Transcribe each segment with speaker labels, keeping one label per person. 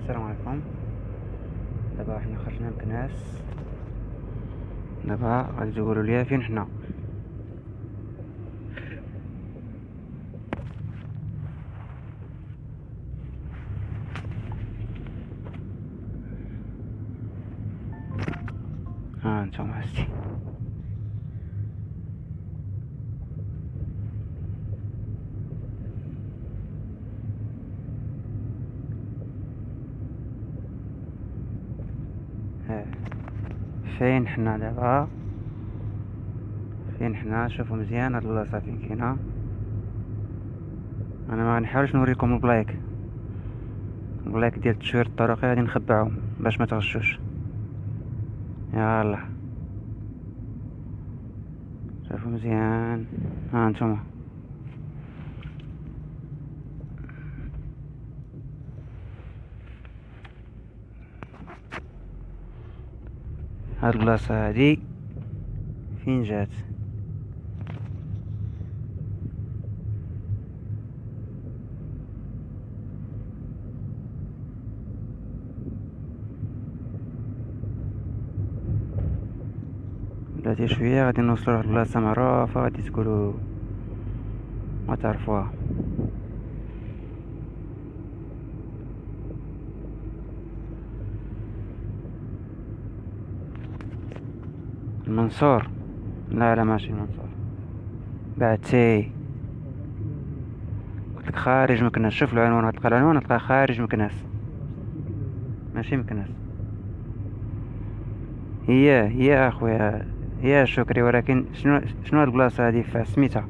Speaker 1: السلام عليكم. دابا حنا خرجنا مكناس، دابا غادي تقولوا لي فين حنا. ها نتوما هستي فين حنا دابا؟ فين حنا؟ شوفوا مزيان هاد البلاصه فين كاينه. انا ما غنحاولش نوريكم البلايك ديال التشوير الطرقي، غادي نخبعهم باش ما تغشوش. يلا شوفوا مزيان، ها انتم هاد البلاصه هادي فين جات؟ بلاتي شويه غادي نوصلوا لواحد البلاصه معروفه، غادي تقولوا ما تعرفوها. المنصور؟ لا لا ماشي المنصور، بعتي قلت لك خارج مكناس. شوف العنوان، غتلقى العنوان غتلقى خارج مكناس ماشي مكناس. هي اخويا، هي شكري، ولكن شنو هاد البلاصه هادي فيها سميتها؟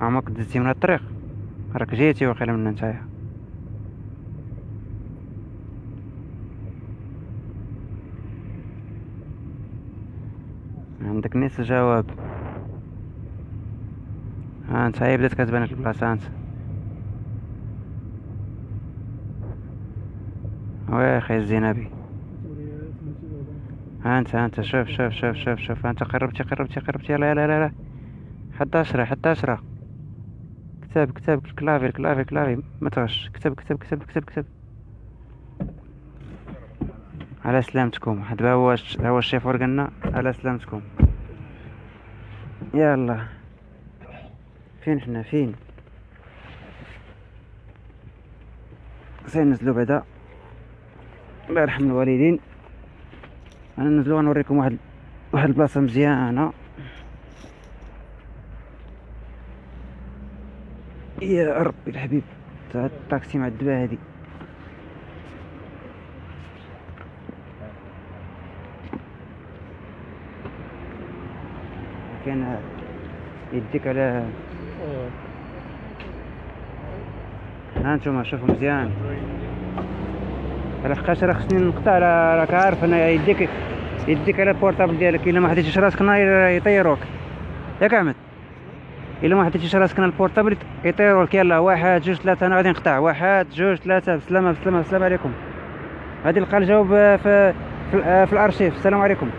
Speaker 1: عمرك دزتي من هاد الطريق؟ راك جيتي واقيلا من نتايا. عندك نفس الجواب. ها انت هي بدات كتبان لك البلاصه انت. وي اخي الزينبي، ها انت شوف انت قربتي. يلا يلا يلا، حتى عشرة. كتاب كلافي ما تغش. كتب. على سلامتكم. دابا هو الشيفور قالنا على سلامتكم. يلا فين حنا؟ فين سينزلوا بعدا؟ الله يرحم الوالدين. انا ننزلوا غنوريكم واحد البلاصه مزيانه. يا ربي الحبيب، تاع الطاكسي معذبه هادي. كان يديك على ها انتوما شوفوا مزيان. لحقاش راه خصني نقطع، راك عارف انا يديك على البورطابل ديالك. الا ما حطيتيش راسك يطيروك ياك احمد. الا ما حطيتيش راسك البورطابل يطيروك. يلا 1 2 3 انا غادي نقطع. 1 2 3 بسلامه. السلام عليكم. غادي نلقى الجواب في الارشيف. السلام عليكم.